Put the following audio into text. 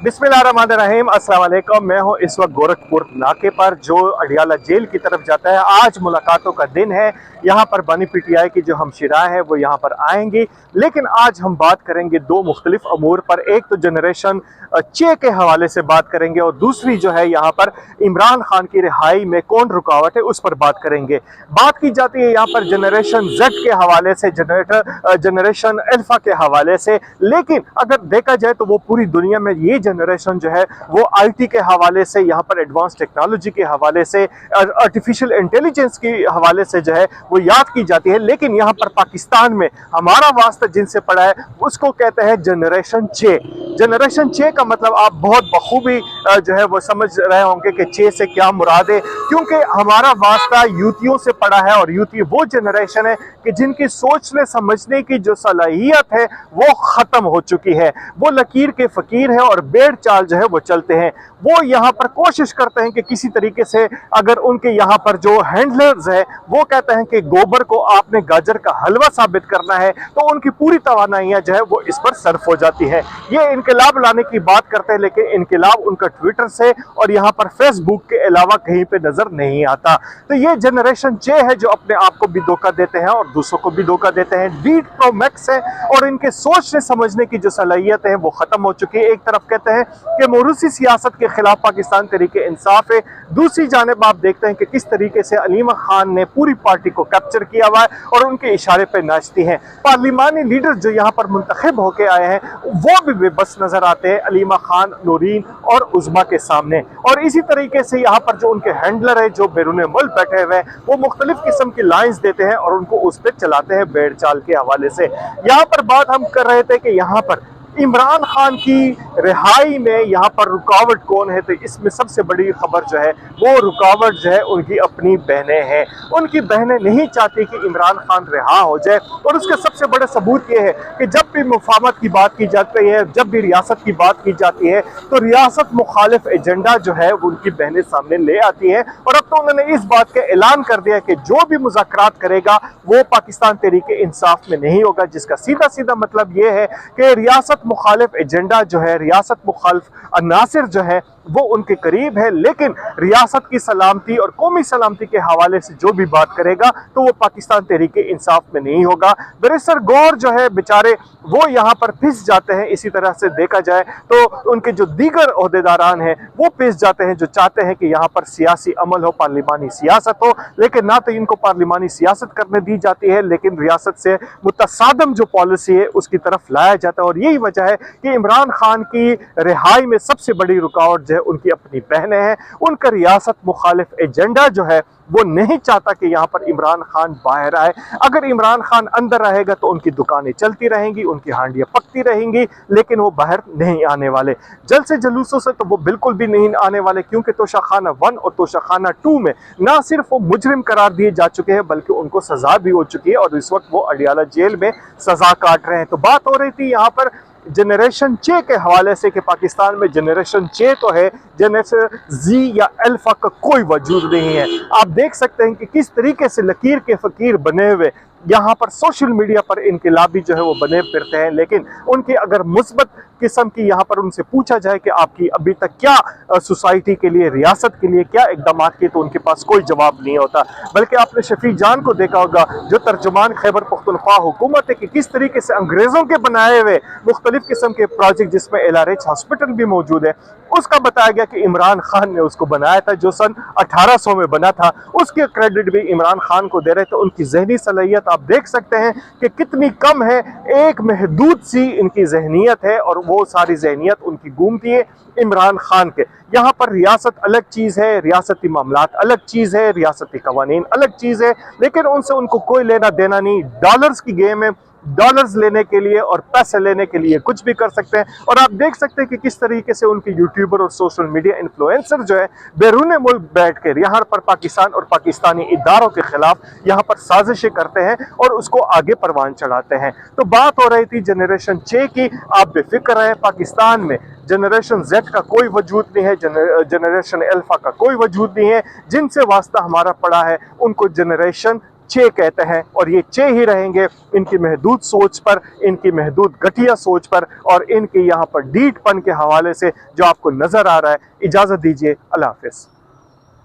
बिस्मिल्लाहिर्रहमानिर्रहीम, अस्सलाम वालेकुम। मैं हूं इस वक्त गोरखपुर नाके पर जो अडियाला जेल की तरफ जाता है। आज मुलाकातों का दिन है। यहाँ पर बनी पीटीआई की जो हमशिरा हैं वो यहाँ पर आएंगी, लेकिन आज हम बात करेंगे दो मुख्तलिफ अमूर पर। एक तो जनरेशन चे के हवाले से बात करेंगे और दूसरी जो है यहाँ पर इमरान खान की रिहाई में कौन रुकावट है उस पर बात करेंगे। बात की जाती है यहाँ पर जनरेशन जेड के हवाले से, जनरेशन अल्फा के हवाले से, लेकिन अगर देखा जाए तो वो पूरी दुनिया में ये जनरेशन जो है वो आईटी के हवाले से, यहाँ पर एडवांस टेक्नोलॉजी के हवाले से, आर्टिफिशियल इंटेलिजेंस के हवाले से जो है वो याद की जाती है। लेकिन यहाँ पर पाकिस्तान में हमारा वास्ता जिनसे पड़ा है उसको कहते हैं जनरेशन चे। जनरेशन चे का मतलब आप बहुत बखूबी जो है वो समझ रहे होंगे कि चे से क्या मुराद है, क्योंकि हमारा वास्ता यूथियों से पड़ा है और यूथी वो जनरेशन है कि जिनकी सोचने समझने की जो सलाहियत है वो खत्म हो चुकी है। वो लकीर के फकीर है और बेड़ चाल जो है वो चलते हैं। वो यहाँ पर कोशिश करते हैं कि किसी तरीके से, अगर उनके यहाँ पर जो हैंडलर्स है वो कहते हैं कि गोबर को आपने गाजर का हलवा साबित करना है, तो उनकी पूरी तवानाइयां जो है वो इस पर सर्फ हो जाती है। ये इनकलाब लाने की बात करते हैं, लेकिन इनकलाब उनका ट्विटर से और यहाँ पर फेसबुक के अलावा कहीं पे नजर नहीं आता। तो ये जनरेशन चे है जो अपने आप को भी धोखा देते हैं और दूसरों को भी धोखा देते हैं। डीड प्रो मैक्स है और इनके सोचने समझने की जो सलाहियत है वो खत्म हो चुकी है। एक तरफ कहते हैं कि मोरूसी सियासत के खिलाफ पाकिस्तान तरीके इंसाफ है, दूसरी जानिब आप देखते हैं कि किस तरीके से अलीमा खान ने पूरी पार्टी को कैप्चर किया हुआ है और उनके इशारे पे नाचती हैं। पार्लिमानी लीडर जो यहाँ पर मुंतखब होके आए हैं वो भी बेबस नजर आते हैं अलीमा खान, नूरीन और उज़मा के सामने। और इसी तरीके से यहाँ पर जो उनके हैंडलर है जो बैरून मुल्क बैठे हुए हैं वो मुख्तलिफ किस्म की लाइन्स देते हैं और उनको उस पर चलाते हैं बेड़ चाल के हवाले से। यहाँ पर बात हम कर रहे थे कि यहाँ पर इमरान खान की रिहाई में यहाँ पर रुकावट कौन है, तो इसमें सबसे बड़ी खबर जो है वो रुकावट जो है उनकी अपनी बहनें हैं। उनकी बहनें नहीं चाहती कि इमरान खान रिहा हो जाए और उसका सबसे बड़ा सबूत ये है कि जब भी मुफाहमत की बात की जाती है, जब भी रियासत की बात की जाती है, तो रियासत मुखालिफ एजेंडा जो है वो उनकी बहनें सामने ले आती है। और अब तो उन्होंने इस बात का ऐलान कर दिया कि जो भी मुज़ाकरात करेगा वो पाकिस्तान तहरीक इंसाफ में नहीं होगा, जिसका सीधा सीधा मतलब ये है कि रियासत मुखालिफ एजेंडा जो है, रियासत मुखालिफ अनासिर जो है वो उनके करीब है, लेकिन रियासत की सलामती और कौमी सलामती के हवाले से जो भी बात करेगा तो वो पाकिस्तान तहरीक इंसाफ में नहीं होगा। बैरिस्टर गौर जो है बेचारे वो यहाँ पर फिस जाते हैं। इसी तरह से देखा जाए तो उनके जो दीगर ओहदेदारान हैं वो फिस जाते हैं, जो चाहते हैं कि यहाँ पर सियासी अमल हो, पार्लिमानी सियासत हो, लेकिन ना तो इनको पार्लिमानी सियासत करने दी जाती है, लेकिन रियासत से मुतसादम जो पॉलिसी है उसकी तरफ लाया जाता है। और यही वजह है कि इमरान खान की रिहाई में सबसे बड़ी रुकावट जो है उनकी अपनी बहनें हैं। उनका रियासत मुखालिफ एजेंडा जो है वो नहीं चाहता कि यहाँ पर इमरान खान बाहर आए। अगर इमरान खान अंदर रहेगा तो उनकी दुकानें चलती रहेंगी, उनकी हांडियां पकती रहेंगी, लेकिन वो बाहर नहीं आने वाले। जल से जलूसों से तो वो बिल्कुल भी नहीं आने वाले, क्योंकि तोशाखाना 1 और तोशाखाना 2 में ना सिर्फ वो मुजरिम करार दिए जा चुके हैं बल्कि उनको सजा भी हो चुकी है और इस वक्त वो अडियाला जेल में सजा काट रहे हैं। तो बात हो रही थी यहाँ पर जनरेशन चे के हवाले से कि पाकिस्तान में जनरेशन चे तो है, जनरेशन जी या अल्फा का कोई वजूद नहीं है। आप देख सकते हैं कि किस तरीके से लकीर के फकीर बने हुए यहाँ पर सोशल मीडिया पर इनकलाबी जो है वो बने फिरते हैं, लेकिन उनकी अगर मुस्बत किस्म की यहाँ पर उनसे पूछा जाए कि आपकी अभी तक क्या सोसाइटी के लिए, रियासत के लिए क्या इकदाम किए, तो उनके पास कोई जवाब नहीं होता। बल्कि आपने शफी जान को देखा होगा जो तर्जुमान खैबर पख्तूनख्वा हुकूमत है कि किस तरीके से अंग्रेजों के बनाए हुए मुख्तलिफ किस्म के प्रोजेक्ट जिसमें LRH हॉस्पिटल भी मौजूद है, उसका बताया गया कि इमरान खान ने उसको बनाया था जो सन 1800 में बना था। उसके क्रेडिट भी इमरान खान को दे रहे थे। उनकी जहनी सलाहियत आप देख सकते हैं कि कितनी कम है, एक महदूद सी इनकी जहनीत है और वो सारी जहनीत उनकी घूमती है इमरान खान के। यहाँ पर रियासत अलग चीज़ है, रियासती मामलात अलग चीज़ है, रियासती कवानीन अलग चीज़ है, लेकिन उनसे उनको कोई लेना देना नहीं। डॉलर्स की गेम है, डॉलर्स लेने के लिए और पैसे लेने के लिए कुछ भी कर सकते हैं। और आप देख सकते हैं कि किस तरीके से उनके यूट्यूबर और सोशल मीडिया इन्फ्लुएंसर जो है बैरून मुल्क बैठकर यहाँ पर पाकिस्तान और पाकिस्तानी इदारों के खिलाफ यहाँ पर साजिशें करते हैं और उसको आगे परवान चढ़ाते हैं। तो बात हो रही थी जनरेशन चे की। आप बेफिक्र हैं, पाकिस्तान में जनरेशन जेड का कोई वजूद नहीं है, जनरेशन अल्फा का कोई वजूद नहीं है। जिनसे वास्ता हमारा पड़ा है उनको जनरेशन चे कहते हैं और ये चे ही रहेंगे इनकी महदूद सोच पर, इनकी महदूद घटिया सोच पर और इनके यहाँ पर ढीठपन के हवाले से जो आपको नजर आ रहा है। इजाजत दीजिए, अल्लाह हाफिज।